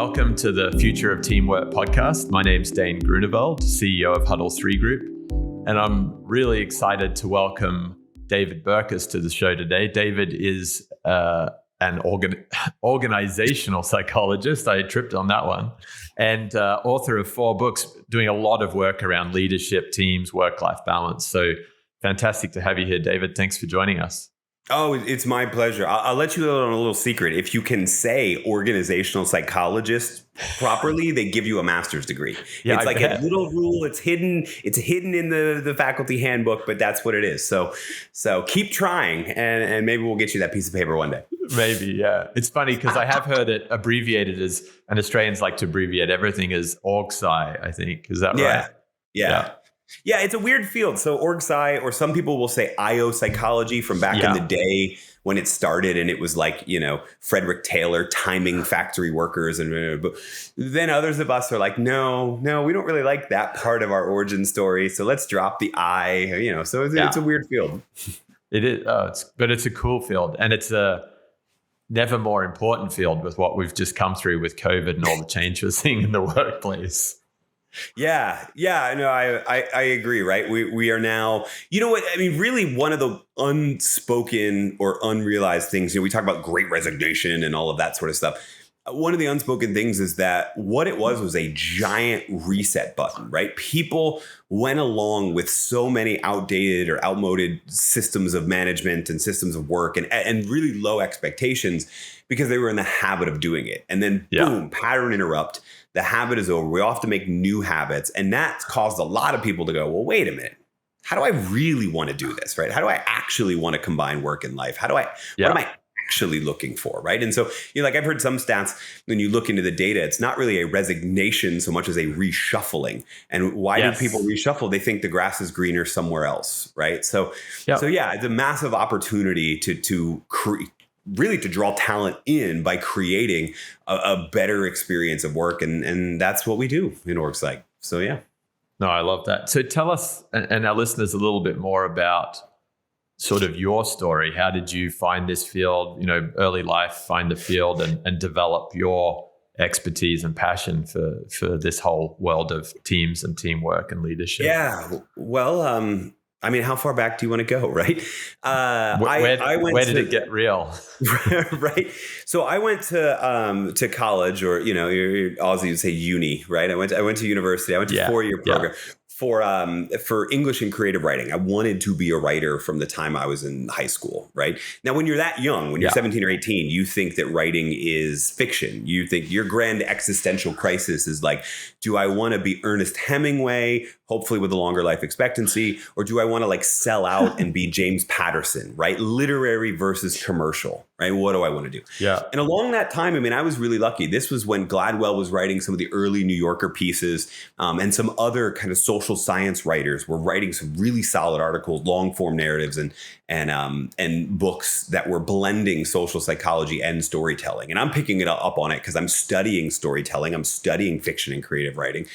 Welcome to the Future of Teamwork podcast. My name's Dane Groeneveld, CEO of Huddle 3 Group, and I'm really excited to welcome David Burkus to the show today. David is an organizational psychologist. I tripped on that one. And author of 4 books, doing a lot of work around leadership, teams, work-life balance. So fantastic to have you here, David. Thanks for joining us. Oh, it's my pleasure. I'll let you in on a little secret. If you can say organizational psychologist properly, they give you a master's degree. Yeah, it's like a little rule. It's hidden in the faculty handbook, but that's what it is. So keep trying, and maybe we'll get you that piece of paper one day. Maybe, yeah. It's funny because I have heard it abbreviated as, and Australians like to abbreviate everything as org-psy, I think. Is that right? Yeah. Yeah, it's a weird field. So org-psy, or some people will say IO psychology from back in the day when it started, and it was like, Frederick Taylor timing factory workers. And then others of us are like, no, we don't really like that part of our origin story. So let's drop the I, so it's a weird field. It is, but it's a cool field, and it's a never more important field with what we've just come through with COVID and all the change we're seeing in the workplace. Yeah. No, I agree. Right. We are now, really one of the unspoken or unrealized things, we talk about great resignation and all of that sort of stuff. One of the unspoken things is that what it was a giant reset button, right? People went along with so many outdated or outmoded systems of management and systems of work and really low expectations because they were in the habit of doing it. And then boom, pattern interrupt. The habit is over. We all have to make new habits. And that caused a lot of people to go, well, wait a minute. How do I really want to do this, right? How do I actually want to combine work and life? What am I actually looking for, right? And so, I've heard some stats, when you look into the data, it's not really a resignation so much as a reshuffling. And why do people reshuffle? They think the grass is greener somewhere else, right? So it's a massive opportunity to really to draw talent in by creating a better experience of work. And that's what we do in org-psych. So, yeah. No, I love that. So tell us and our listeners a little bit more about sort of your story. How did you find this field, early life, find the field and develop your expertise and passion for this whole world of teams and teamwork and leadership? Yeah. Well, how far back do you want to go, right? Where did it get real? Right. So I went to college, or your Aussie would say uni, right? I went to university. I went to a 4-year program for English and creative writing. I wanted to be a writer from the time I was in high school, right? Now, when you're that young, when you're 17 or 18, you think that writing is fiction. You think your grand existential crisis is like, do I want to be Ernest Hemingway, hopefully with a longer life expectancy, or do I want to sell out and be James Patterson, right? Literary versus commercial, right? What do I want to do? Yeah. And along that time, I was really lucky. This was when Gladwell was writing some of the early New Yorker pieces, and some other kind of social science writers were writing some really solid articles, long form narratives, and books that were blending social psychology and storytelling. And I'm picking it up on it because I'm studying storytelling. I'm studying fiction and creative writing.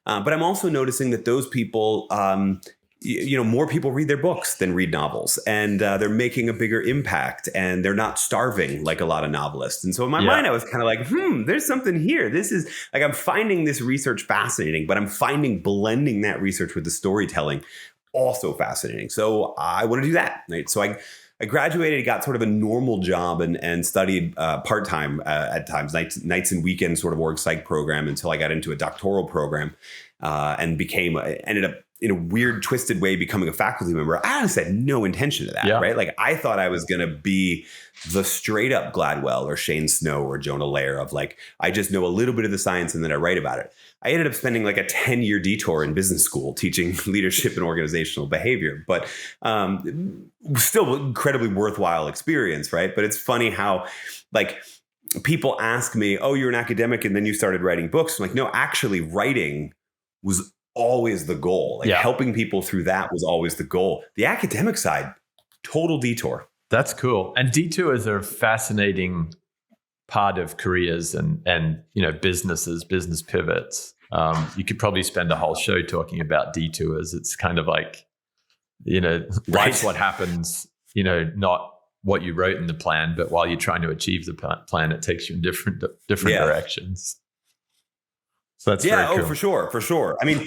But I'm also noticing that those people, more people read their books than read novels, and they're making a bigger impact, and they're not starving like a lot of novelists. And so in my mind, I was kind of like, there's something here. This is like, I'm finding this research fascinating, but I'm finding blending that research with the storytelling also fascinating. So I want to do that, right? So I graduated, got sort of a normal job and studied part-time at times, nights and weekends, sort of org-psych program, until I got into a doctoral program and ended up in a weird, twisted way becoming a faculty member. I honestly had no intention of that, right? Like, I thought I was going to be the straight up Gladwell or Shane Snow or Jonah Lehrer of like, I just know a little bit of the science and then I write about it. I ended up spending like a 10-year detour in business school teaching leadership and organizational behavior, but still incredibly worthwhile experience, right? But it's funny how people ask me, oh, you're an academic and then you started writing books. I'm like, no, actually writing was always the goal. Helping people through that was always the goal. The academic side, total detour. That's cool. And detours are a fascinating part of careers and businesses, business pivots. You could probably spend a whole show talking about detours. It's kind of like, life's what happens, not what you wrote in the plan, but while you're trying to achieve the plan, it takes you in different directions. So that's very cool. For sure. I mean,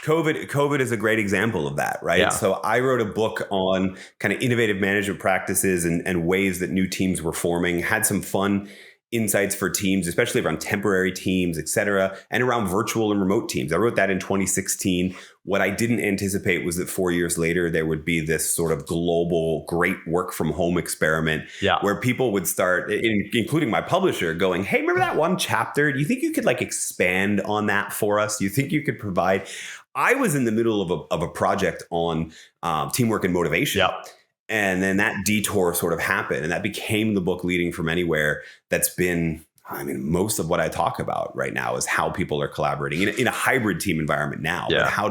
COVID is a great example of that, right? Yeah. So I wrote a book on kind of innovative management practices and ways that new teams were forming, had some fun insights for teams, especially around temporary teams, et cetera, and around virtual and remote teams. I wrote that in 2016. What I didn't anticipate was that 4 years later, there would be this sort of global great work from home experiment where people would start, including my publisher, going, hey, remember that one chapter? Do you think you could like expand on that for us? Do you think you could provide? I was in the middle of a project on teamwork and motivation. Yep. And then that detour sort of happened, and that became the book Leading from Anywhere. That's been, I mean, most of what I talk about right now is how people are collaborating in a hybrid team environment now. Yeah. Like how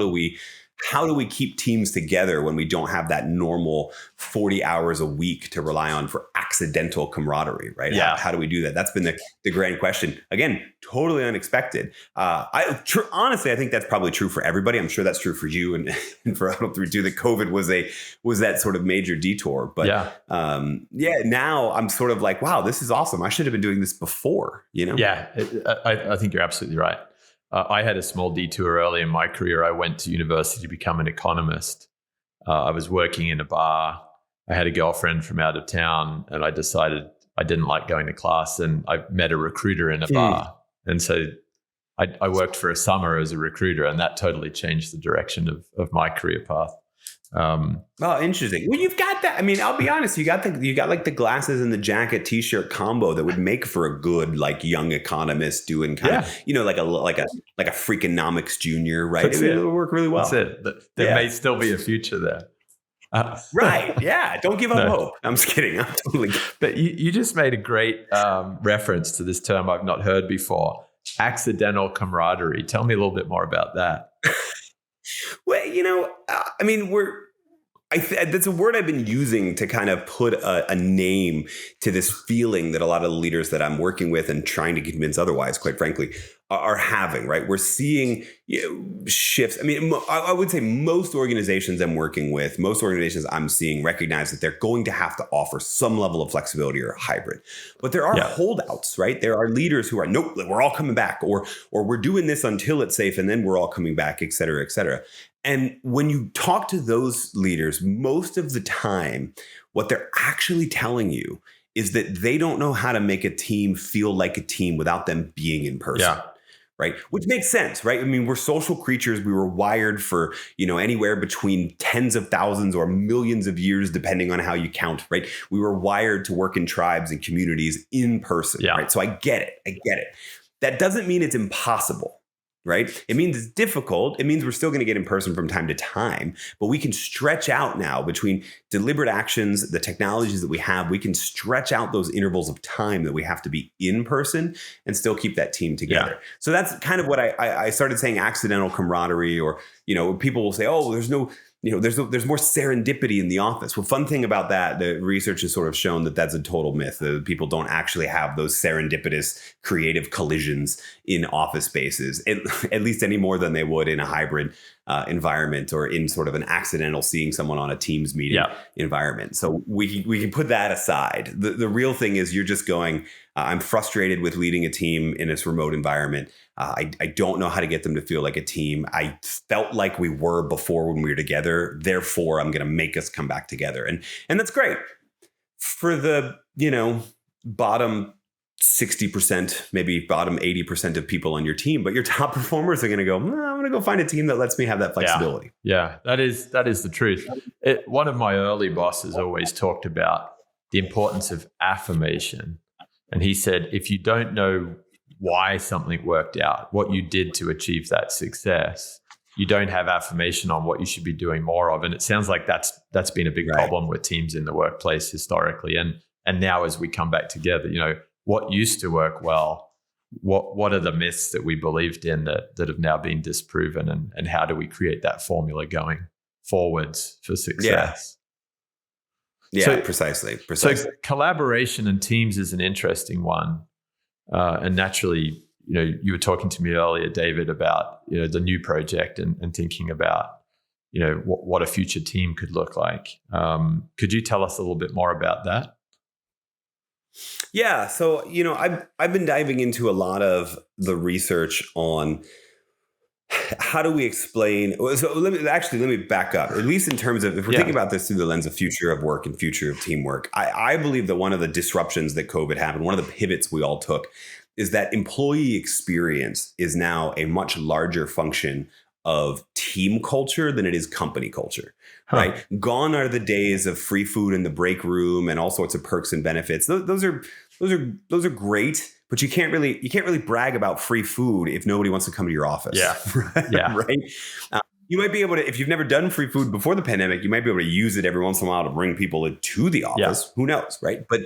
do we keep teams together when we don't have that normal 40 hours a week to rely on for accidental camaraderie, right? Yeah. How do we do that? That's been the grand question. Again, totally unexpected. Honestly, I think that's probably true for everybody. I'm sure that's true for you and for Huddle 3 too, that COVID was that sort of major detour. But now I'm sort of like, wow, this is awesome. I should have been doing this before, you know? Yeah, I think you're absolutely right. I had a small detour early in my career. I went to university to become an economist. I was working in a bar. I had a girlfriend from out of town, and I decided I didn't like going to class, and I met a recruiter in a bar. And so I worked for a summer as a recruiter, and that totally changed the direction of my career path. Interesting. Well, you've got that. I mean, I'll be honest. You got like the glasses and the jacket t-shirt combo that would make for a good like young economist doing kind of like a Freakonomics junior, right? It would work really well. That's it. There may still be a future there. Right. Yeah. Don't give up hope. I'm just kidding. I'm totally. But you just made a great reference to this term I've not heard before: accidental camaraderie. Tell me a little bit more about that. Well, I mean, that's a word I've been using to kind of put a name to this feeling that a lot of the leaders that I'm working with and trying to convince otherwise, quite frankly, are having, right? We're seeing shifts. I mean, I would say most organizations I'm working with, most organizations I'm seeing recognize that they're going to have to offer some level of flexibility or hybrid. But there are holdouts, right? There are leaders who are, nope, we're all coming back, or we're doing this until it's safe and then we're all coming back, et cetera, et cetera. And when you talk to those leaders, most of the time, what they're actually telling you is that they don't know how to make a team feel like a team without them being in person. Yeah. Right. Which makes sense, right? I mean, we're social creatures. We were wired for, anywhere between tens of thousands or millions of years, depending on how you count, right? We were wired to work in tribes and communities in person, right? So I get it. That doesn't mean it's impossible. Right? It means it's difficult. It means we're still going to get in person from time to time, but we can stretch out now between deliberate actions, the technologies that we have. We can stretch out those intervals of time that we have to be in person and still keep that team together. Yeah. So that's kind of what I started saying, accidental camaraderie, or, people will say, oh, there's no, there's more serendipity in the office. Well, fun thing about that, the research has sort of shown that that's a total myth. People don't actually have those serendipitous creative collisions in office spaces, at least any more than they would in a hybrid environment or in sort of an accidental seeing someone on a Teams meeting environment. So we can put that aside. The real thing is you're just going, I'm frustrated with leading a team in this remote environment. I don't know how to get them to feel like a team. I felt like we were before when we were together. Therefore, I'm going to make us come back together. And that's great for the, bottom 60%, maybe bottom 80% of people on your team. But your top performers are going to go, I'm going to go find a team that lets me have that flexibility. Yeah, that is the truth. One of my early bosses always talked about the importance of affirmation. And he said, if you don't know why something worked out, what you did to achieve that success, you don't have affirmation on what you should be doing more of. And it sounds like that's been a big problem with teams in the workplace historically. And now as we come back together, what used to work well, what are the myths that we believed in that have now been disproven, and how do we create that formula going forwards for success? Yeah, so, precisely. So collaboration and teams is an interesting one. And naturally, you were talking to me earlier, David, about, the new project and thinking about, what a future team could look like. Could you tell us a little bit more about that? Yeah. So, I've been diving into a lot of the research on how do we explain. So let me back up, at least in terms of if we're thinking about this through the lens of future of work and future of teamwork. I believe that one of the disruptions that COVID happened, one of the pivots we all took, is that employee experience is now a much larger function of team culture than it is company culture, right? Gone are the days of free food in the break room and all sorts of perks and benefits. Those are great, but you can't really brag about free food if nobody wants to come to your office. Yeah, right. Yeah. Right. You might be able to, if you've never done free food before the pandemic, you might be able to use it every once in a while to bring people into the office. Yeah. Who knows, right? But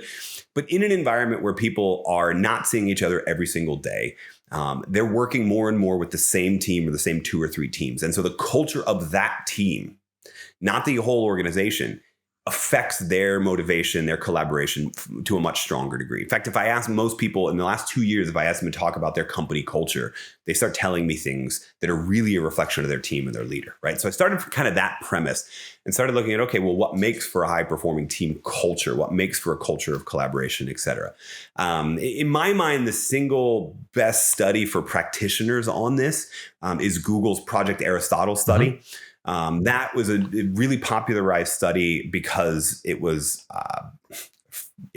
in an environment where people are not seeing each other every single day, they're working more and more with the same team or the same 2 or 3 teams. And so the culture of that team, not the whole organization, affects their motivation, their collaboration to a much stronger degree. In fact, if I ask most people in the last 2 years, if I ask them to talk about their company culture, they start telling me things that are really a reflection of their team and their leader, right? So I started from kind of that premise and started looking at, okay, well, what makes for a high performing team culture? What makes for a culture of collaboration, et cetera? In my mind, the single best study for practitioners on this is Google's Project Aristotle study. Mm-hmm. That was a really popularized study because it was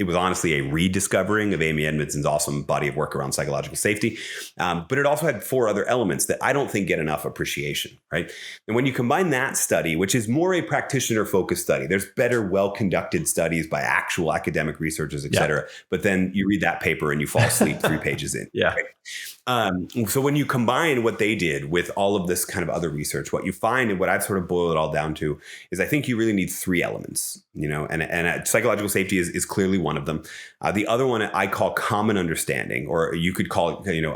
honestly a rediscovering of Amy Edmondson's awesome body of work around psychological safety. But it also had 4 other elements that I don't think get enough appreciation, right? And when you combine that study, which is more a practitioner-focused study, there's better, well-conducted studies by actual academic researchers, et cetera. But then you read that paper and you fall asleep 3 pages in. Yeah. Right? So when you combine what they did with all of this kind of other research, what you find and what I've sort of boiled it all down to is I think you really need 3 elements, and psychological safety is clearly one of them. The other one I call common understanding, or you could call it,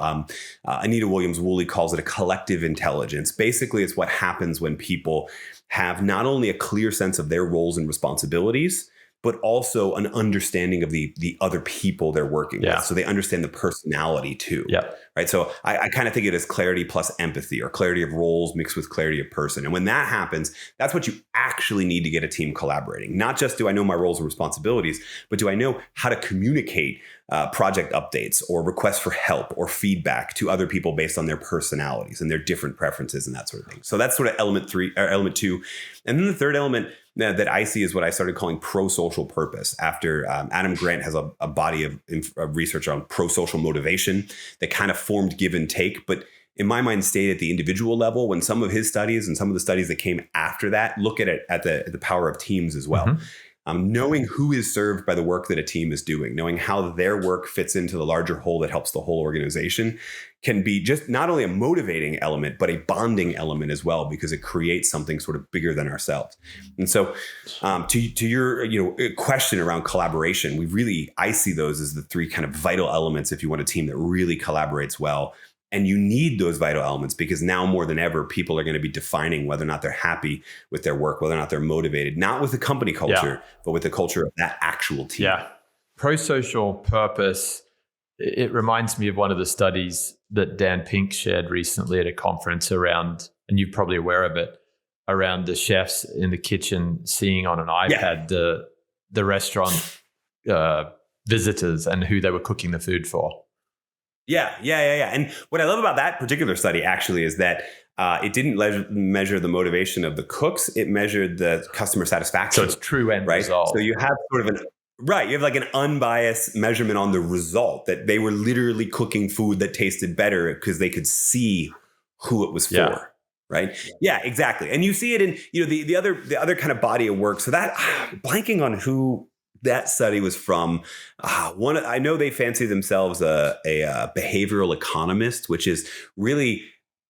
Anita Williams-Woolley calls it a collective intelligence. Basically, it's what happens when people have not only a clear sense of their roles and responsibilities, but also an understanding of the other people they're working with. So they understand the personality too. Yeah. Right. So I kind of think it as clarity plus empathy, or clarity of roles mixed with clarity of person. And when that happens, that's what you actually need to get a team collaborating. Not just do I know my roles and responsibilities, but do I know how to communicate project updates or requests for help or feedback to other people based on their personalities and their different preferences and that sort of thing. So that's sort of element 2. And then the third element that I see is what I started calling pro-social purpose, after Adam Grant has a body of research on pro-social motivation that kind of formed give and take, but in my mind stayed at the individual level, when some of his studies and some of the studies that came after that look at it at the power of teams as well. Mm-hmm. Knowing who is served by the work that a team is doing, knowing how their work fits into the larger whole that helps the whole organization, can be just not only a motivating element, but a bonding element as well, because it creates something sort of bigger than ourselves. And so to your question around collaboration, I see those as the 3 kind of vital elements if you want a team that really collaborates well. And you need those vital elements because now more than ever, people are going to be defining whether or not they're happy with their work, whether or not they're motivated, not with the company culture, but with the culture of that actual team. Yeah. Pro-social purpose, it reminds me of one of the studies that Dan Pink shared recently at a conference around, and you're probably aware of it, around the chefs in the kitchen seeing on an iPad the restaurant visitors and who they were cooking the food for. Yeah. And what I love about that particular study actually is that it didn't measure the motivation of the cooks. It measured the customer satisfaction. So it's true end result. So you have sort of you have like an unbiased measurement on the result, that they were literally cooking food that tasted better because they could see who it was for. Yeah. Right. Yeah, exactly. And you see it in, the other kind of body of work. So that blanking on who that study was from, I know they fancy themselves a behavioral economist, which is really,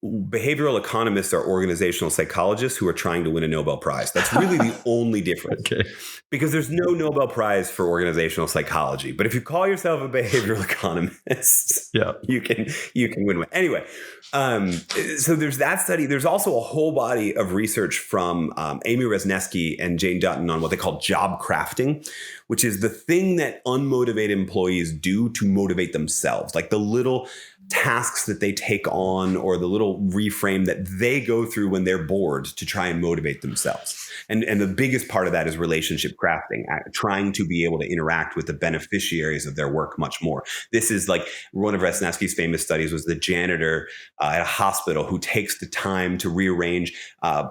behavioral economists are organizational psychologists who are trying to win a Nobel Prize. That's really the only difference. Okay. Because there's no Nobel Prize for organizational psychology. But if you call yourself a behavioral economist, you can win one. Anyway, so there's that study. There's also a whole body of research from Amy Resnesky and Jane Dutton on what they call job crafting, which is the thing that unmotivated employees do to motivate themselves, like the little tasks that they take on or the little reframe that they go through when they're bored to try and motivate themselves. And the biggest part of that is relationship crafting, trying to be able to interact with the beneficiaries of their work much more. This is like one of Resniewski's famous studies was the janitor at a hospital who takes the time to rearrange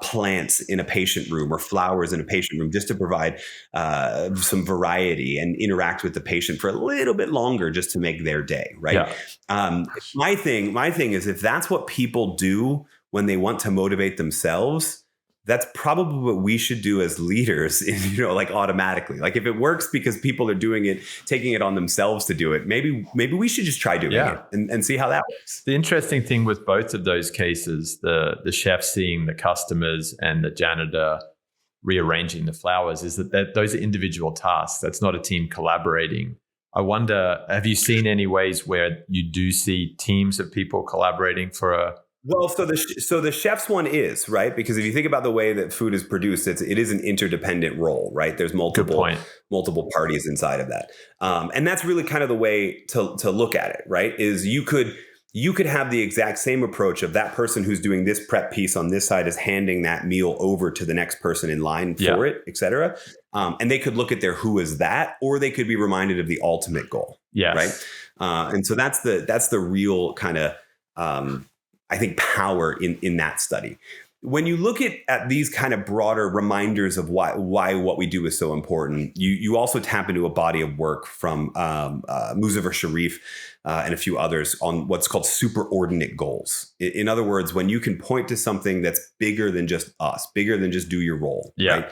plants in a patient room or flowers in a patient room just to provide some variety and interact with the patient for a little bit longer just to make their day, right? Yeah. My thing is if that's what people do when they want to motivate themselves, that's probably what we should do as leaders, like automatically. Like if it works because people are doing it, taking it on themselves to do it, maybe we should just try doing it and see how that works. The interesting thing with both of those cases, the chef seeing the customers and the janitor rearranging the flowers, is that those are individual tasks. That's not a team collaborating. I wonder, have you seen any ways where you do see teams of people collaborating for a... Well, so the chef's one is, right? Because if you think about the way that food is produced, it is an interdependent role, right? There's multiple parties inside of that. And that's really kind of the way to look at it, right? Is you could have the exact same approach of that person who's doing this prep piece on this side is handing that meal over to the next person in line for it, et cetera. And they could look at their who is that, or they could be reminded of the ultimate goal, right? And so that's the real kind of, I think, power in that study. When you look at these kind of broader reminders of why what we do is so important, you also tap into a body of work from Muzaffar Sharif and a few others on what's called superordinate goals. In other words, when you can point to something that's bigger than just us, bigger than just do your role, right?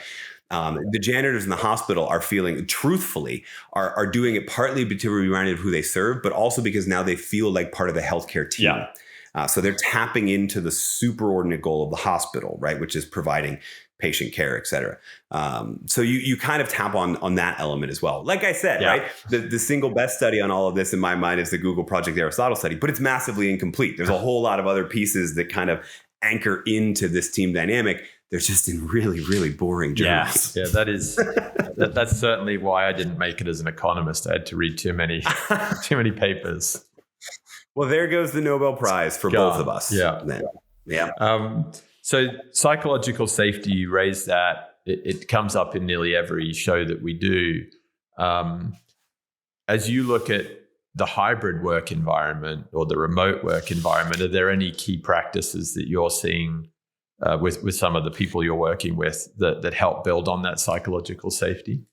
The janitors in the hospital are feeling, truthfully, are doing it partly to be reminded of who they serve, but also because now they feel like part of the healthcare team. So they're tapping into the superordinate goal of the hospital, right, which is providing patient care, et cetera. So you kind of tap on that element as well. Like I said, right, the single best study on all of this in my mind is the Google Project Aristotle study, but it's massively incomplete. There's a whole lot of other pieces that kind of anchor into this team dynamic. They're just in really, really boring journals. Yeah, that's certainly why I didn't make it as an economist. I had to read too many papers. Well, there goes the Nobel Prize for both of us. So psychological safety, you raised that. It comes up in nearly every show that we do. As you look at the hybrid work environment or the remote work environment, are there any key practices that you're seeing with some of the people you're working with that help build on that psychological safety?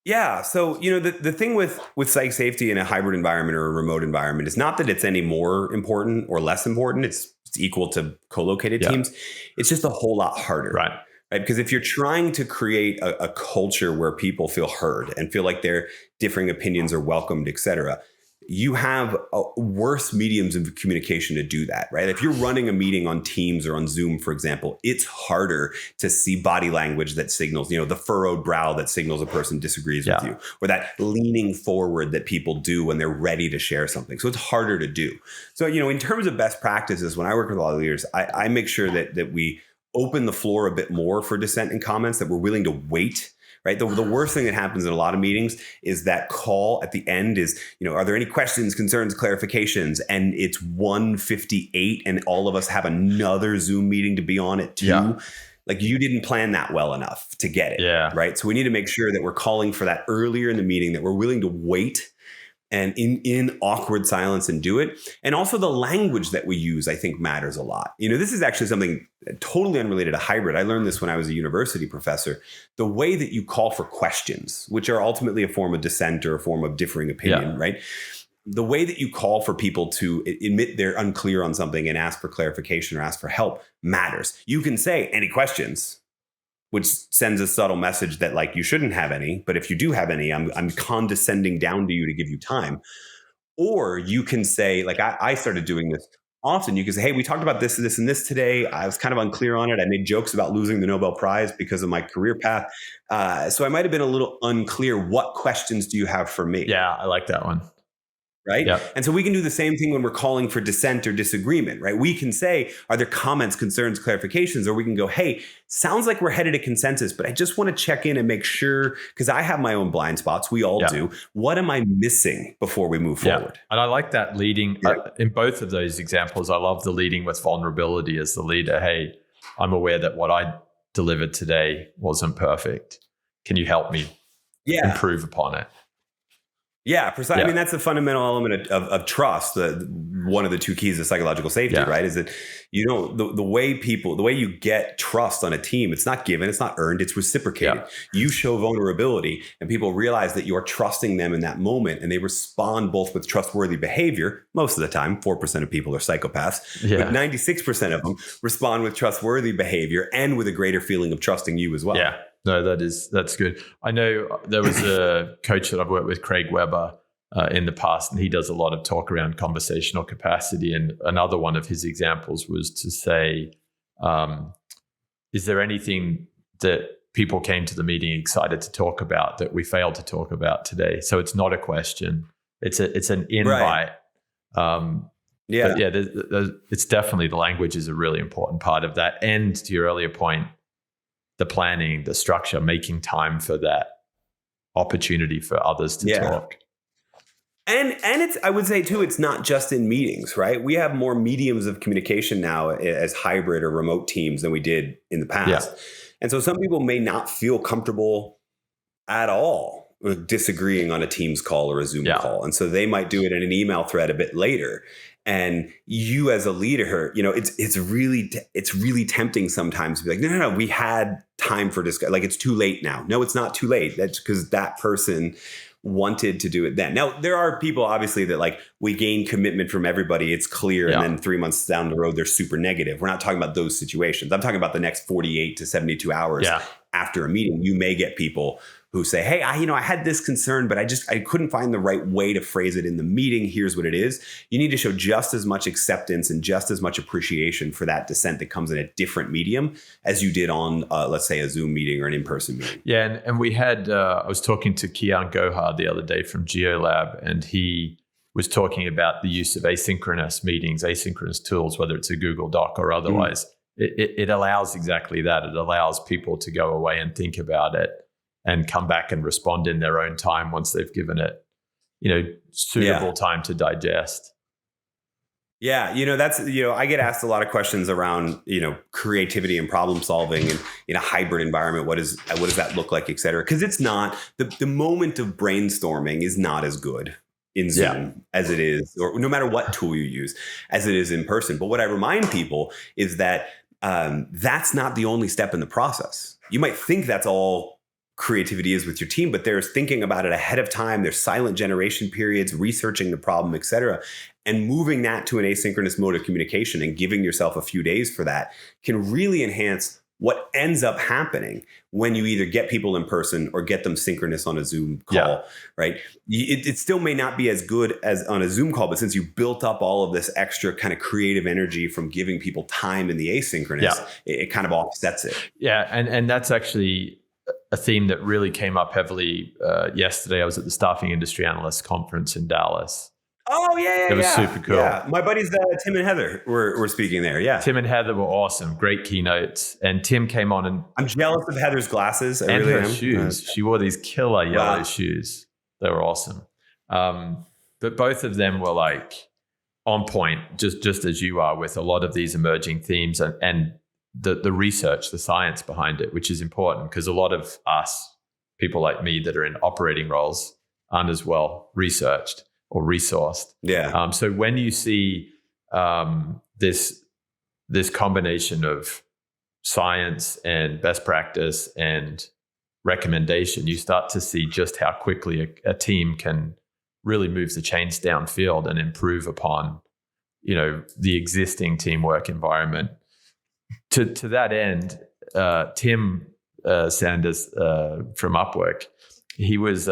Yeah. So, the thing with psych safety in a hybrid environment or a remote environment is not that it's any more important or less important. It's equal to co-located teams. It's just a whole lot harder. Right. Because if you're trying to create a culture where people feel heard and feel like their differing opinions are welcomed, et cetera, you have worse mediums of communication to do that, right? If you're running a meeting on Teams or on Zoom, for example, it's harder to see body language that signals, the furrowed brow that signals a person disagrees with you, or that leaning forward that people do when they're ready to share something. So it's harder to do. So, in terms of best practices, when I work with a lot of leaders, I make sure that we open the floor a bit more for dissent and comments, that we're willing to wait. Right. The worst thing that happens in a lot of meetings is that call at the end is, are there any questions, concerns, clarifications? And it's 1:58 and all of us have another Zoom meeting to be on at 2. Yeah. Like you didn't plan that well enough to get it. Yeah. Right. So we need to make sure that we're calling for that earlier in the meeting, that we're willing to wait and in awkward silence and do it. And also the language that we use, I think, matters a lot. This is actually something totally unrelated to hybrid. I learned this when I was a university professor. The way that you call for questions, which are ultimately a form of dissent or a form of differing opinion, right? The way that you call for people to admit they're unclear on something and ask for clarification or ask for help matters. You can say, any questions? Which sends a subtle message that like you shouldn't have any, but if you do have any, I'm condescending down to you to give you time. Or you can say, like I started doing this often, you can say, hey, we talked about this, and this today. I was kind of unclear on it. I made jokes about losing the Nobel Prize because of my career path. So I might have been a little unclear. What questions do you have for me? Yeah, I like that one. right? Yeah. And so we can do the same thing when we're calling for dissent or disagreement, right? We can say, are there comments, concerns, clarifications? Or we can go, hey, sounds like we're headed to consensus, but I just want to check in and make sure, because I have my own blind spots. We all do. What am I missing before we move forward? And I like that leading in both of those examples. I love the leading with vulnerability as the leader. Hey, I'm aware that what I delivered today wasn't perfect. Can you help me improve upon it? Yeah, precisely. I mean, that's the fundamental element of trust. One of the two keys of psychological safety, right? Is that, the way you get trust on a team, it's not given, it's not earned, it's reciprocated. Yeah. You show vulnerability and people realize that you're trusting them in that moment, and they respond both with trustworthy behavior. Most of the time, 4% of people are psychopaths, but 96% of them respond with trustworthy behavior and with a greater feeling of trusting you as well. Yeah. No, that's good. I know there was a coach that I've worked with, Craig Weber, in the past, and he does a lot of talk around conversational capacity. And another one of his examples was to say, is there anything that people came to the meeting excited to talk about that we failed to talk about today? So it's not a question; it's an invite. Right. It's definitely, the language is a really important part of that. And to your earlier point, the planning, the structure, making time for that opportunity for others to talk. And it's, I would say too, it's not just in meetings, right? We have more mediums of communication now as hybrid or remote teams than we did in the past. Yeah. And so some people may not feel comfortable at all with disagreeing on a Teams call or a Zoom call. And so they might do it in an email thread a bit later. And you as a leader, it's really tempting sometimes to be like, no, we had time for discussion. Like, it's too late now. No, it's not too late. That's because that person wanted to do it then. Now, there are people obviously that, like, we gain commitment from everybody. It's clear. And then 3 months down the road, they're super negative. We're not talking about those situations. I'm talking about the next 48 to 72 hours after a meeting. You may get people who say, hey, I had this concern, but I couldn't find the right way to phrase it in the meeting. Here's what it is. You need to show just as much acceptance and just as much appreciation for that dissent that comes in a different medium as you did on, let's say, a Zoom meeting or an in-person meeting. Yeah, and we had, I was talking to Kian Gohar the other day from GeoLab, and he was talking about the use of asynchronous meetings, asynchronous tools, whether it's a Google Doc or otherwise. It allows exactly that. It allows people to go away and think about it and come back and respond in their own time once they've given it, suitable time to digest. Yeah, that's, I get asked a lot of questions around, creativity and problem solving, and in a hybrid environment, what does that look like, et cetera? Because it's not, the moment of brainstorming is not as good in Zoom as it is, or no matter what tool you use, as it is in person. But what I remind people is that that's not the only step in the process. You might think that's all creativity is with your team, but there's thinking about it ahead of time. There's silent generation periods, researching the problem, et cetera. And moving that to an asynchronous mode of communication and giving yourself a few days for that can really enhance what ends up happening when you either get people in person or get them synchronous on a Zoom call, right? It still may not be as good as on a Zoom call, but since you built up all of this extra kind of creative energy from giving people time in the asynchronous, it kind of offsets it. Yeah, and that's actually a theme that really came up heavily yesterday. I was at the Staffing Industry Analysts Conference in Dallas. Oh, yeah. It was super cool. Yeah. My buddies, Tim and Heather, were speaking there. Yeah. Tim and Heather were awesome. Great keynotes. And Tim came on and... I'm jealous of Heather's glasses. I and really her am. shoes. She wore these killer yellow shoes. They were awesome. But both of them were like on point, just as you are, with a lot of these emerging themes and the research, the science behind it, which is important because a lot of us, people like me that are in operating roles, aren't as well researched or resourced. Yeah. So when you see this combination of science and best practice and recommendation, you start to see just how quickly a team can really move the chains downfield and improve upon, the existing teamwork environment. To that end, Tim Sanders from Upwork, he was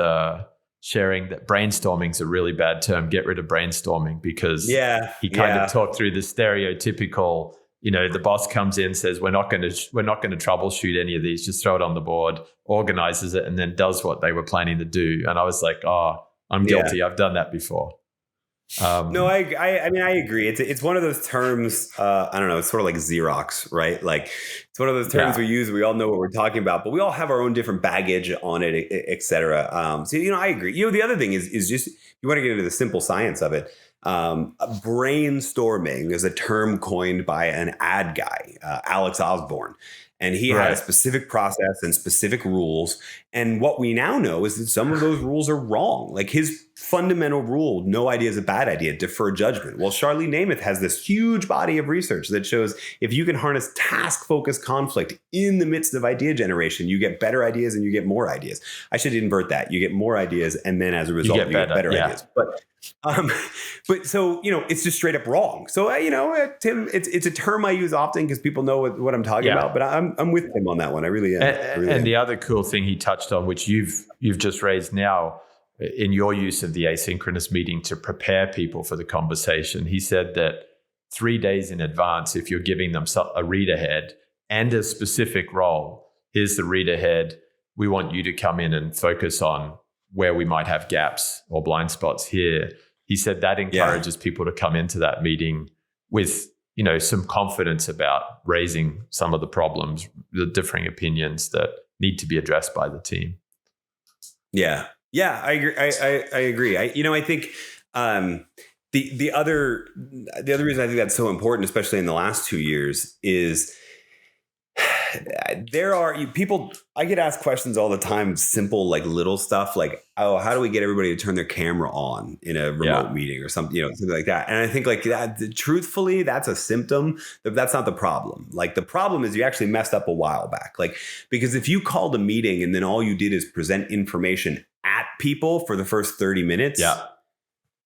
sharing that brainstorming is a really bad term. Get rid of brainstorming because he kind of talked through the stereotypical, the boss comes in, says, we're not going to troubleshoot any of these. Just throw it on the board, organizes it, and then does what they were planning to do. And I was like, I'm guilty. I've done that before. No, I mean, I agree. It's one of those terms. I don't know. It's sort of like Xerox, right? Like it's one of those terms we use. We all know what we're talking about, but we all have our own different baggage on it, et cetera. So I agree. The other thing is just you want to get into the simple science of it. Brainstorming is a term coined by an ad guy, Alex Osborne. And he had a specific process and specific rules. And what we now know is that some of those rules are wrong. Like his fundamental rule, no idea is a bad idea, defer judgment. Well, Charlie Namath has this huge body of research that shows if you can harness task-focused conflict in the midst of idea generation, you get better ideas and you get more ideas. I should invert that. You get more ideas, and then as a result, you get better ideas. But so, it's just straight up wrong. So, Tim, it's a term I use often because people know what I'm talking about, but I'm with him on that one. I really am. And the other cool thing he touched on, which you've just raised now in your use of the asynchronous meeting to prepare people for the conversation, he said that 3 days in advance, if you're giving them a read ahead and a specific role, here's the read ahead. We want you to come in and focus on where we might have gaps or blind spots here. He said that encourages people to come into that meeting with, some confidence about raising some of the problems, the differing opinions that need to be addressed by the team. Yeah. Yeah, I agree. I agree. I think the other reason I think that's so important, especially in the last 2 years, is there are people. I get asked questions all the time, simple, like little stuff like, oh, how do we get everybody to turn their camera on in a remote meeting or something, something like that. And I think like that, truthfully, that's a symptom. That's not the problem. Like the problem is you actually messed up a while back. Like, because if you called a meeting and then all you did is present information at people for the first 30 minutes,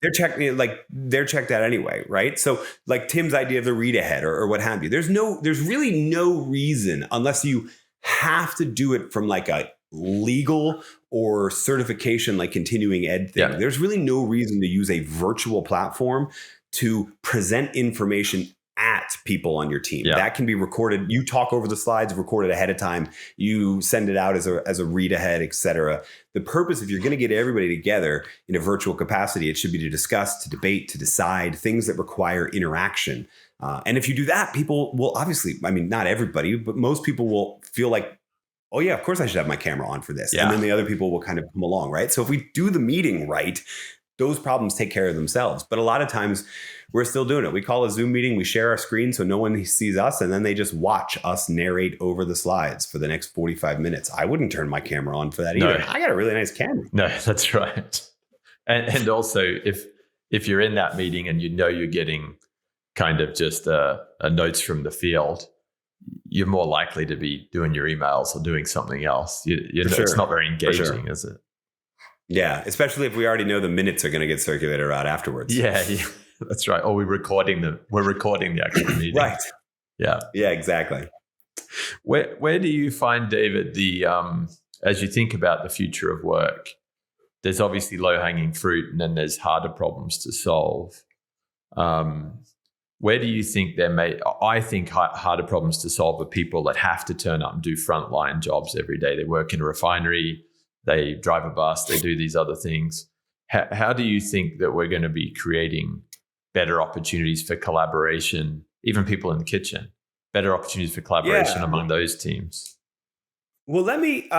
they're checked out anyway, right? So like Tim's idea of the read ahead or what have you, there's really no reason, unless you have to do it from like a legal or certification, like continuing ed thing. Yeah. There's really no reason to use a virtual platform to present information at people on your team. Yeah. That can be recorded. You talk over the slides, recorded ahead of time. You send it out as a read ahead, et cetera. The purpose, if you're going to get everybody together in a virtual capacity, it should be to discuss, to debate, to decide things that require interaction. And if you do that, people will obviously, I mean, not everybody, but most people will feel like, oh yeah, of course I should have my camera on for this. Yeah. And then the other people will kind of come along, right? So if we do the meeting right, those problems take care of themselves. But a lot of times we're still doing it. We call a Zoom meeting, we share our screen so no one sees us, and then they just watch us narrate over the slides for the next 45 minutes. I wouldn't turn my camera on for that either. No. I got a really nice camera. No, that's right. And also if you're in that meeting and you're getting kind of just a notes from the field, you're more likely to be doing your emails or doing something else. It's not very engaging, is it? Yeah, especially if we already know the minutes are going to get circulated around afterwards. Yeah, that's right. Or we're recording the actual meeting. Right. Yeah. Yeah, exactly. Where do you find, David, as you think about the future of work, there's obviously low-hanging fruit and then there's harder problems to solve. Where do you think I think harder problems to solve are people that have to turn up and do frontline jobs every day. They work in a refinery, they drive a bus, they do these other things. How do you think that we're going to be creating better opportunities for collaboration, even people in the kitchen, better opportunities for collaboration among those teams? Well, let me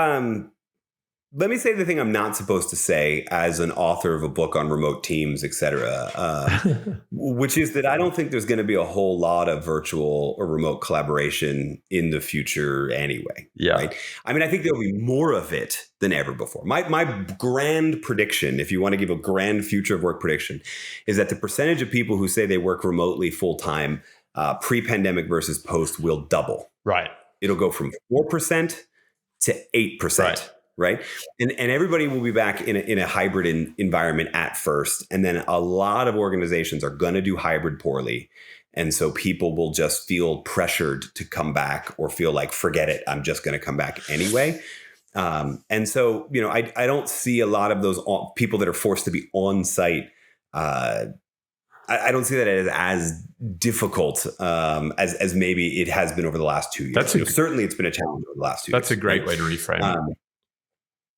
say the thing I'm not supposed to say as an author of a book on remote teams, et cetera, which is that I don't think there's going to be a whole lot of virtual or remote collaboration in the future anyway. Yeah. Right? I mean, I think there'll be more of it than ever before. My grand prediction, if you want to give a grand future of work prediction, is that the percentage of people who say they work remotely full time pre-pandemic versus post will double. Right. It'll go from 4% to 8%. Right. And everybody will be back in a hybrid environment at first. And then a lot of organizations are going to do hybrid poorly. And so people will just feel pressured to come back or feel like, forget it, I'm just going to come back anyway. And so, I don't see a lot of those people that are forced to be on site. I don't see that as difficult as maybe it has been over the last 2 years. Certainly it's been a challenge over the last 2 years. That's a great way to reframe it.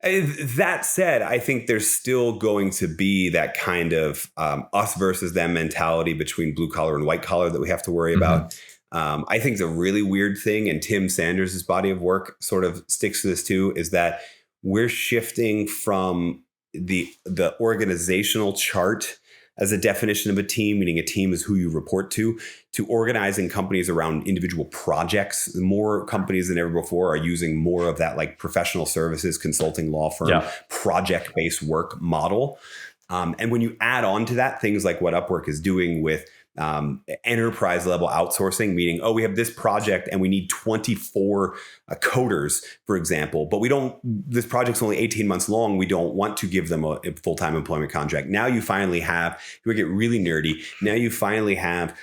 That said, I think there's still going to be that kind of us versus them mentality between blue collar and white collar that we have to worry about. I think the really weird thing, and Tim Sanders' body of work sort of sticks to this too, is that we're shifting from the organizational chart as a definition of a team, meaning a team is who you report to organizing companies around individual projects. More companies than ever before are using more of that like professional services, consulting, law firm, project-based work model. And when you add on to that, things like what Upwork is doing with enterprise level outsourcing, meaning, we have this project and we need 24 coders, for example, but this project's only 18 months long. We don't want to give them a full-time employment contract. Now you finally have, we get really nerdy. Now you finally have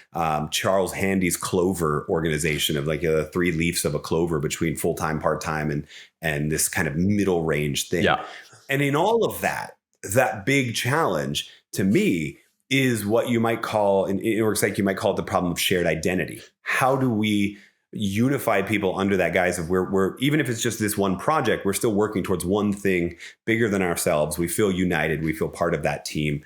Charles Handy's Clover organization of like 3 leaves of a clover between full-time, part-time, and this kind of middle range thing. Yeah. And in all of that big challenge to me is what you might call, in works like you might call it the problem of shared identity. How do we unify people under that guise of we're even if it's just this one project, we're still working towards one thing bigger than ourselves. We feel united. We feel part of that team,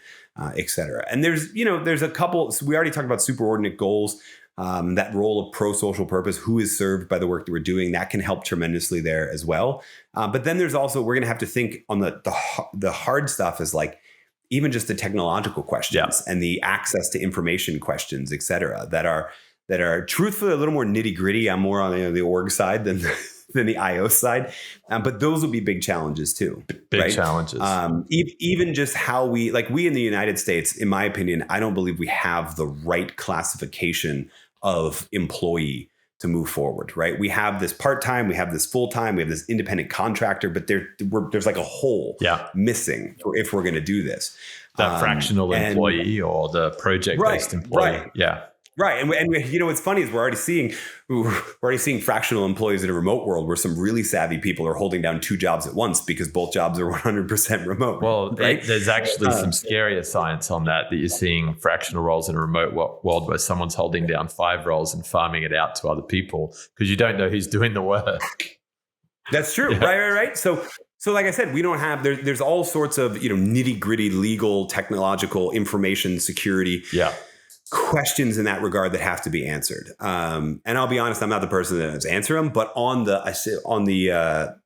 et cetera. And there's a couple, so we already talked about superordinate goals, that role of pro-social purpose, who is served by the work that we're doing, that can help tremendously there as well. But then there's also, we're going to have to think on the hard stuff is like, even just the technological questions and the access to information questions, et cetera, that are truthfully a little more nitty gritty. I'm more on the org side than the IO side, but those will be big challenges too. Big challenges. Even just how we in the United States, in my opinion, I don't believe we have the right classification of employee to move forward, right? We have this part-time, we have this full-time, we have this independent contractor, but there's like a hole missing if we're going to do this. That fractional employee or the project-based employee. Right. Yeah. Right. And what's funny is we're already seeing fractional employees in a remote world where some really savvy people are holding down 2 jobs at once because both jobs are 100% remote. Well, right? There's actually some scarier science on that you're seeing fractional roles in a remote world where someone's holding down 5 roles and farming it out to other people because you don't know who's doing the work. That's true. Yeah. Right. So like I said, we don't have, there's all sorts of, nitty gritty legal, technological, information security. Yeah. Questions in that regard that have to be answered. And I'll be honest, I'm not the person that has to answer them, but on the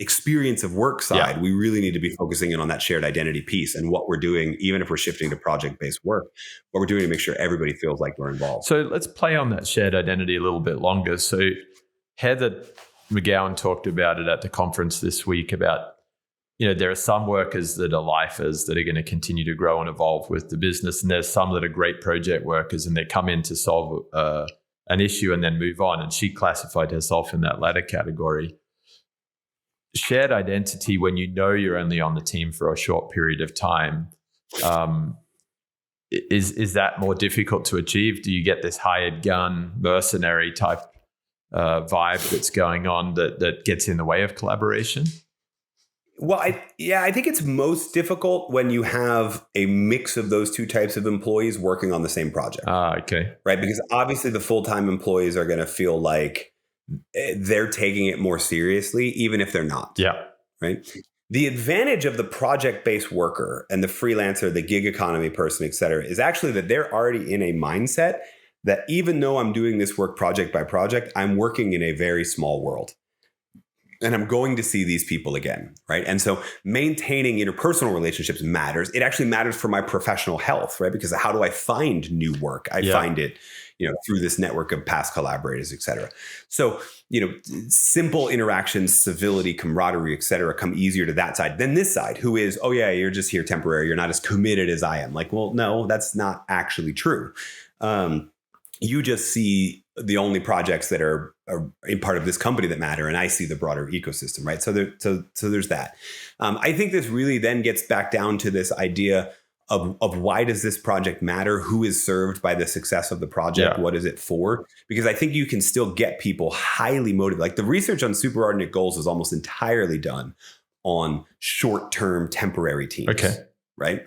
experience of work side, we really need to be focusing in on that shared identity piece and what we're doing, even if we're shifting to project-based work, what we're doing to make sure everybody feels like we're involved. So let's play on that shared identity a little bit longer. So Heather McGowan talked about it at the conference this week about, there are some workers that are lifers that are going to continue to grow and evolve with the business. And there's some that are great project workers and they come in to solve an issue and then move on. And she classified herself in that latter category. Shared identity, when you're only on the team for a short period of time, is that more difficult to achieve? Do you get this hired gun, mercenary type vibe that's going on that gets in the way of collaboration? Well, I think it's most difficult when you have a mix of those 2 types of employees working on the same project. Okay. Right. Because obviously the full-time employees are going to feel like they're taking it more seriously, even if they're not. Yeah. Right. The advantage of the project-based worker and the freelancer, the gig economy person, et cetera, is actually that they're already in a mindset that even though I'm doing this work project by project, I'm working in a very small world. And I'm going to see these people again, right? And so maintaining interpersonal relationships matters. It actually matters for my professional health, right? Because how do I find new work? I find it, through this network of past collaborators, et cetera. So, simple interactions, civility, camaraderie, et cetera, come easier to that side than this side, who is, you're just here temporary. You're not as committed as I am. Like, well, no, that's not actually true. You just see the only projects that are a part of this company that matter, and I see the broader ecosystem, right? So there's that. I think this really then gets back down to this idea of why does this project matter? Who is served by the success of the project? What is it for? Because I think you can still get people highly motivated. Like the research on superordinate goals is almost entirely done on short-term temporary teams. Okay. Right.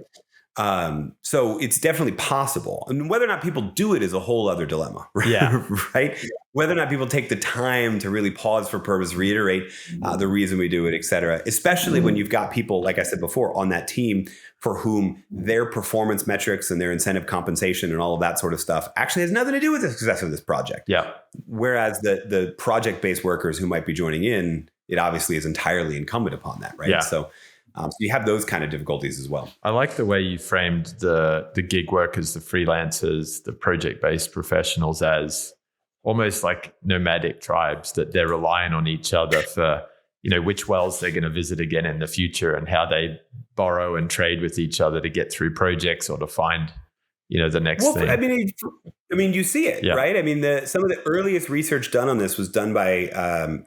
So it's definitely possible. And whether or not people do it is a whole other dilemma, right? Yeah. Right? Whether or not people take the time to really pause for purpose, reiterate the reason we do it, et cetera, especially when you've got people, like I said before, on that team for whom their performance metrics and their incentive compensation and all of that sort of stuff actually has nothing to do with the success of this project. Yeah. Whereas the project-based workers who might be joining in, it obviously is entirely incumbent upon that, right? Yeah. So you have those kind of difficulties as well. I like the way you framed the gig workers, the freelancers, the project-based professionals as almost like nomadic tribes, that they're relying on each other for, which wells they're going to visit again in the future and how they borrow and trade with each other to get through projects or to find, the next thing. I mean, you see it, right? I mean, some of the earliest research done on this was done by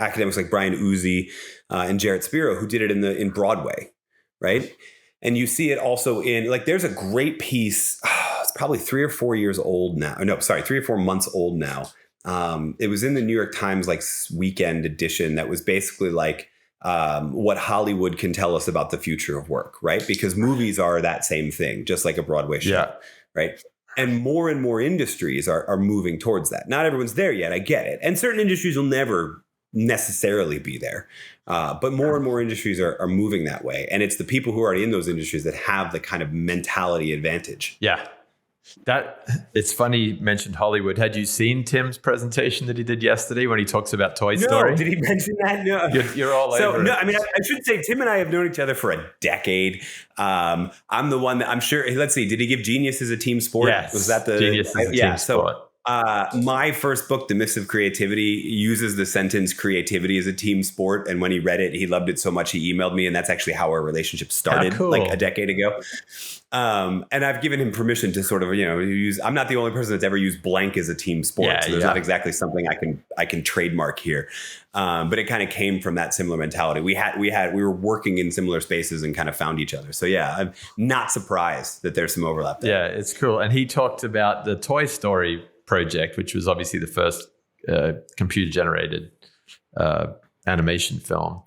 academics like Brian Uzi and Jarrett Spiro, who did it in Broadway, right? And you see it also there's a great piece. It's probably 3 or 4 years old now. No, sorry, 3 or 4 months old now. It was in the New York Times weekend edition that was basically what Hollywood can tell us about the future of work, right? Because movies are that same thing, just like a Broadway show, right? And more industries are moving towards that. Not everyone's there yet. I get it. And certain industries will never necessarily be there. But more and more industries are moving that way. And it's the people who are already in those industries that have the kind of mentality advantage. Yeah. It's funny you mentioned Hollywood. Had you seen Tim's presentation that he did yesterday when he talks about Toy Story? No, did he mention that? No. You're all over it. I mean, I should say Tim and I have known each other for a decade. I'm the one that I'm sure, let's see, did he give Genius as a team sport? Yes. Was that the Genius as a team sport? My first book, The Myths of Creativity, uses the sentence creativity is a team sport. And when he read it, he loved it so much he emailed me. And that's actually how our relationship started a decade ago. And I've given him permission to sort of, use. I'm not the only person that's ever used blank as a team sport. So there's not exactly something I can trademark here. But it kind of came from that similar mentality. We were working in similar spaces and kind of found each other. So yeah, I'm not surprised that there's some overlap there. Yeah, it's cool. And he talked about the Toy Story project, which was obviously the first computer generated animation film.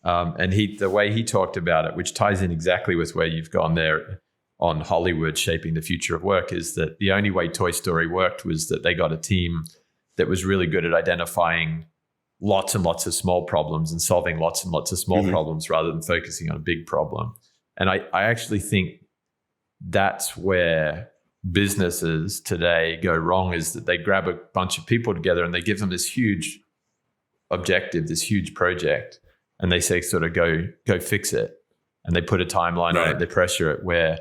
And the way he talked about it, which ties in exactly with where you've gone there on Hollywood shaping the future of work, is that the only way Toy Story worked was that they got a team that was really good at identifying lots and lots of small problems and solving lots and lots of small problems rather than focusing on a big problem. And I actually think that's where businesses today go wrong, is that they grab a bunch of people together and they give them this huge objective, this huge project, and they say sort of go fix it. And they put a timeline on it, they pressure it, where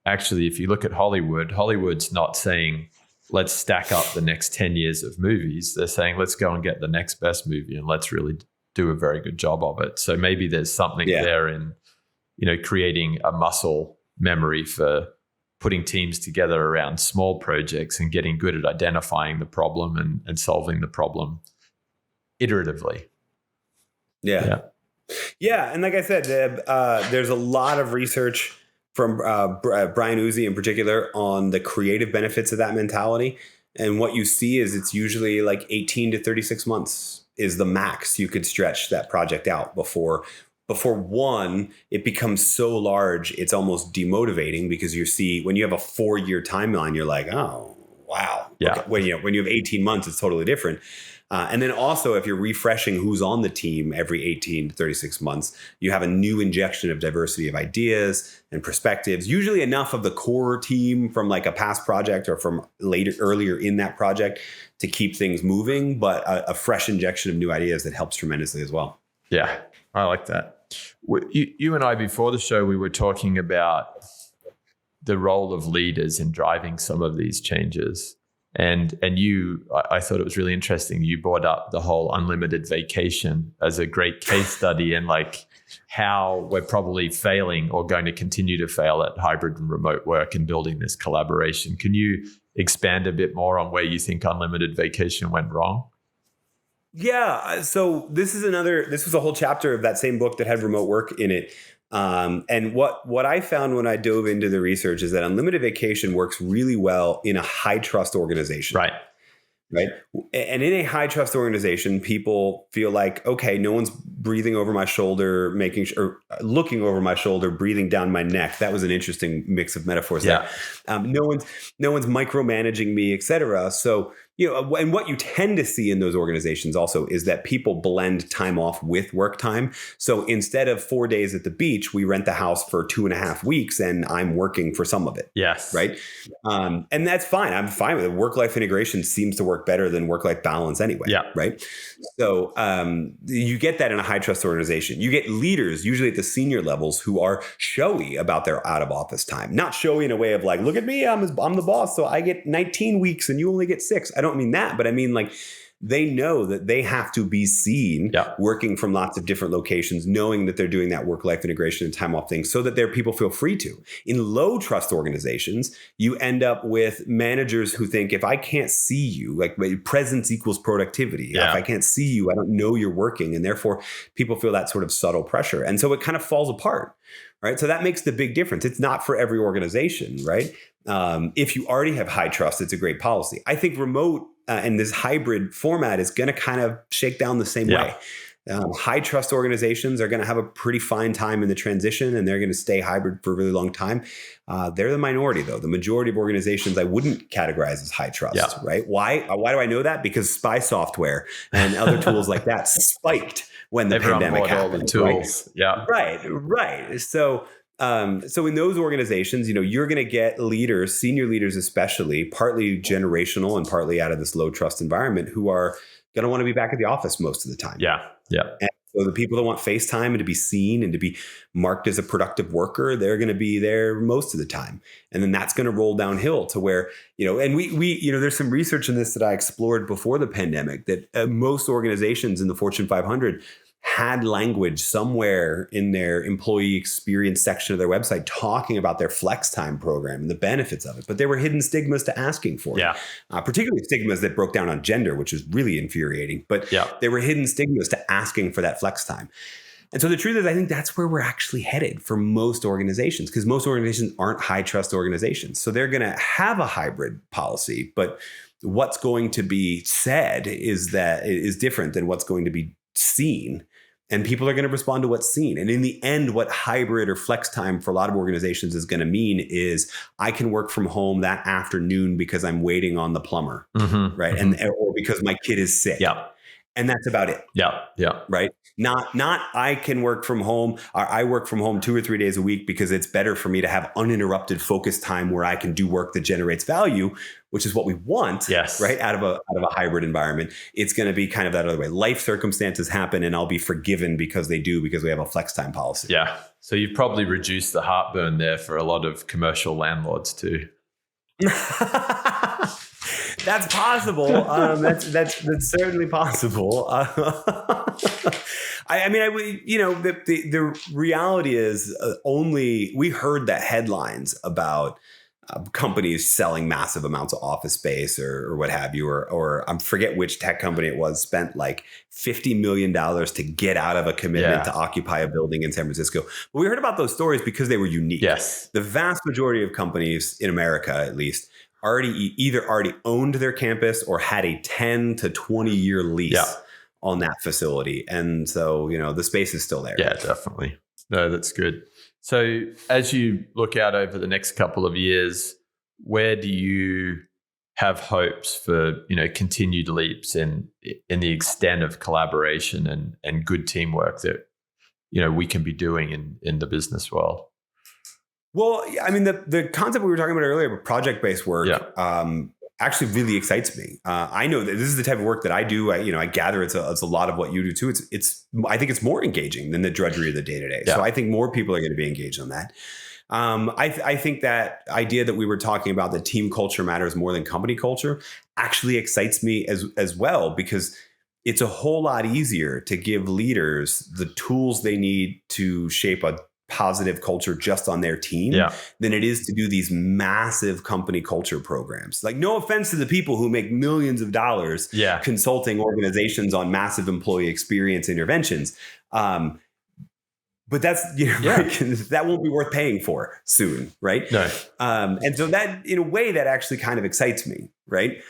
actually, if you look at Hollywood's not saying, let's stack up the next 10 years of movies. They're saying, let's go and get the next best movie and let's really do a very good job of it. So maybe there's something there in, creating a muscle memory for putting teams together around small projects and getting good at identifying the problem and solving the problem iteratively. Yeah. And like I said, there's a lot of research from Brian Uzi in particular on the creative benefits of that mentality. And what you see is it's usually like 18 to 36 months is the max you could stretch that project out before one, it becomes so large, it's almost demotivating, because you see when you have a 4-year timeline, you're like, oh, wow. Yeah. Okay. When you have 18 months, it's totally different. And then also, if you're refreshing who's on the team every 18 to 36 months, you have a new injection of diversity of ideas and perspectives, usually enough of the core team from like a past project or from earlier in that project to keep things moving, but a fresh injection of new ideas that helps tremendously as well. Yeah, I like that. You and I, before the show, we were talking about the role of leaders in driving some of these changes. And I thought it was really interesting. You brought up the whole unlimited vacation as a great case study, and like how we're probably failing or going to continue to fail at hybrid and remote work and building this collaboration. Can you expand a bit more on where you think unlimited vacation went wrong? Yeah. So this was a whole chapter of that same book that had remote work in it. And what I found when I dove into the research is that unlimited vacation works really well in a high trust organization. Right. Right. And in a high trust organization, people feel like, okay, no one's breathing over my shoulder, looking over my shoulder, breathing down my neck. That was an interesting mix of metaphors there. No one's micromanaging me, et cetera. So, and what you tend to see in those organizations also is that people blend time off with work time. So instead of 4 days at the beach, we rent the house for 2.5 weeks and I'm working for some of it. Yes. Right. And that's fine. I'm fine with it. Work-life integration seems to work better than work-life balance anyway. Yeah. Right. So you get that in a high trust organization. You get leaders, usually at the senior levels, who are showy about their out of office time. Not showy in a way of like, look at me, I'm the boss, so I get 19 weeks and you only get 6. I don't mean that, but I mean like they know that they have to be seen working from lots of different locations, knowing that they're doing that work-life integration and time off thing so that their people feel free to. In low trust organizations, you end up with managers who think, if I can't see you, like presence equals productivity. If I can't see you, I don't know you're working. And therefore, people feel that sort of subtle pressure. And so it kind of falls apart. Right. So that makes the big difference. It's not for every organization. Right. If you already have high trust, it's a great policy. I think remote and this hybrid format is going to kind of shake down the same way. High trust organizations are going to have a pretty fine time in the transition, and they're going to stay hybrid for a really long time. They're the minority, though. The majority of organizations I wouldn't categorize as high trust, right? Why do I know that? Because spy software and other tools like that spiked when the pandemic happened. All the tools. Right. So in those organizations, you're going to get leaders, senior leaders especially, partly generational and partly out of this low trust environment, who are going to want to be back at the office most of the time. And so the people that want face time and to be seen and to be marked as a productive worker, they're going to be there most of the time. And then that's going to roll downhill to where, and we there's some research in this that I explored before the pandemic that most organizations in the Fortune 500 had language somewhere in their employee experience section of their website talking about their flex time program and the benefits of it. But there were hidden stigmas to asking for it. Particularly stigmas that broke down on gender, which is really infuriating. But there were hidden stigmas to asking for that flex time. And so the truth is, I think that's where we're actually headed for most organizations, because most organizations aren't high trust organizations. So they're going to have a hybrid policy, but what's going to be said is different than what's going to be seen. And people are going to respond to what's seen. And in the end, what hybrid or flex time for a lot of organizations is going to mean is I can work from home that afternoon because I'm waiting on the plumber, right? And or because my kid is sick. And that's about it. Right. Not I can work from home, or I work from home 2 or 3 days a week because it's better for me to have uninterrupted focus time where I can do work that generates value, which is what we want, right? Out of a hybrid environment. It's going to be kind of that other way. Life circumstances happen and I'll be forgiven because we have a flex time policy. So you've probably reduced the heartburn there for a lot of commercial landlords too. That's possible. That's certainly possible. The reality is we heard the headlines about companies selling massive amounts of office space or what have you, or I forget which tech company it was, spent like $50 million to get out of a commitment to occupy a building in San Francisco. But we heard about those stories because they were unique. The vast majority of companies in America, at least, either already owned their campus or had a 10 to 20 year lease on that facility. And so, the space is still there. Yeah, definitely. No, that's good. So as you look out over the next couple of years, where do you have hopes for, continued leaps in the extent of collaboration and good teamwork that, we can be doing in the business world? Well, I mean, the concept we were talking about earlier, project-based work, actually really excites me. I know that this is the type of work that I do. I gather it's a lot of what you do too. I think it's more engaging than the drudgery of the day-to-day. So I think more people are going to be engaged on that. I think that idea that we were talking about, that team culture matters more than company culture, actually excites me as well, because it's a whole lot easier to give leaders the tools they need to shape a positive culture just on their team than it is to do these massive company culture programs. Like, no offense to the people who make millions of dollars consulting organizations on massive employee experience interventions. But that's, that won't be worth paying for soon. Right. No. And so that, in a way, that actually kind of excites me. Right.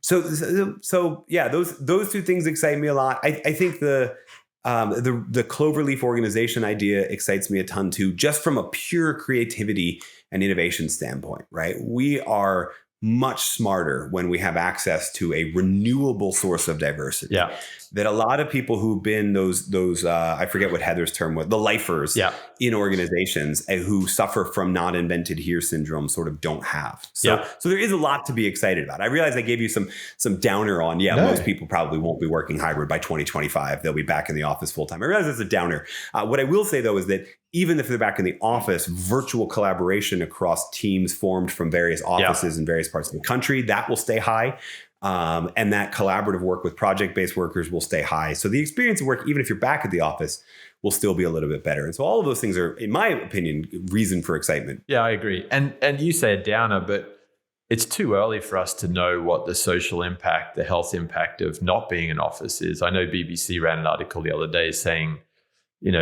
So yeah, those two things excite me a lot. I think the cloverleaf organization idea excites me a ton too, just from a pure creativity and innovation standpoint, right? We are much smarter when we have access to a renewable source of diversity. Yeah. That a lot of people who've been those I forget what Heather's term was, the lifers in organizations who suffer from not invented here syndrome sort of don't have. So there is a lot to be excited about. I realize I gave you some downer on, most people probably won't be working hybrid by 2025. They'll be back in the office full time. I realize that's a downer. What I will say though is that even if they're back in the office, virtual collaboration across teams formed from various offices in various parts of the country, that will stay high. And that collaborative work with project-based workers will stay high. So the experience of work, even if you're back at the office, will still be a little bit better. And so all of those things are, in my opinion, reason for excitement. Yeah, I agree. And you say a downer, but it's too early for us to know what the social impact, the health impact of not being in office is. I know BBC ran an article the other day saying, in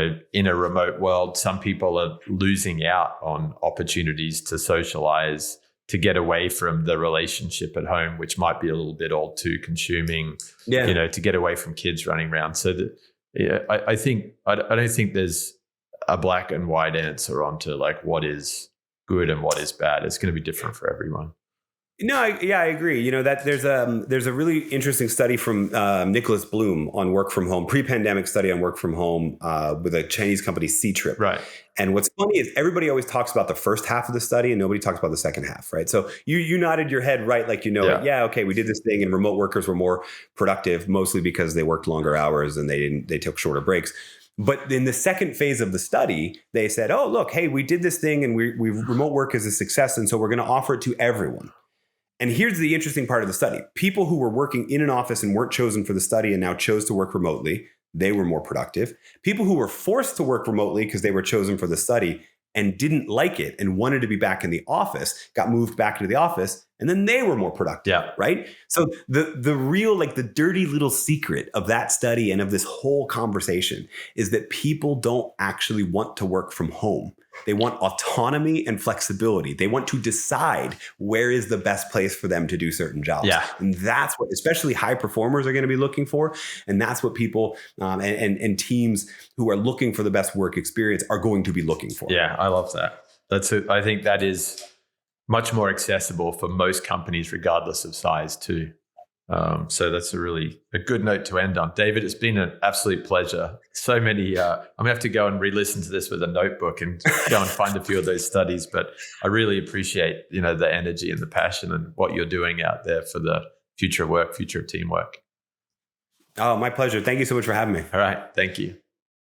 a remote world, some people are losing out on opportunities to socialize, to get away from the relationship at home, which might be a little bit all too consuming, to get away from kids running around. So I don't think there's a black and white answer onto like what is good and what is bad. It's going to be different for everyone. No, I agree. That there's a really interesting study from Nicholas Bloom on work from home, pre-pandemic study on work from home with a Chinese company, C-Trip. Right. And what's funny is everybody always talks about the first half of the study and nobody talks about the second half, right? So you nodded your head right, like okay, we did this thing and remote workers were more productive, mostly because they worked longer hours and they took shorter breaks. But in the second phase of the study, they said, oh, look, hey, we did this thing and we remote work is a success. And so we're going to offer it to everyone. And here's the interesting part of the study. People who were working in an office and weren't chosen for the study and now chose to work remotely, they were more productive. People who were forced to work remotely because they were chosen for the study and didn't like it and wanted to be back in the office, got moved back into the office, and then they were more productive, right? So the real, like the dirty little secret of that study and of this whole conversation is that people don't actually want to work from home. They want autonomy and flexibility. They want to decide where is the best place for them to do certain jobs. Yeah. And that's what especially high performers are going to be looking for. And that's what people and teams who are looking for the best work experience are going to be looking for. Yeah, I love that. I think that is much more accessible for most companies, regardless of size too. So that's a good note to end on. David, it's been an absolute pleasure. So many, I'm gonna have to go and re-listen to this with a notebook and go and find a few of those studies. But I really appreciate, the energy and the passion and what you're doing out there for the future of work, future of teamwork. Oh, my pleasure. Thank you so much for having me. All right. Thank you.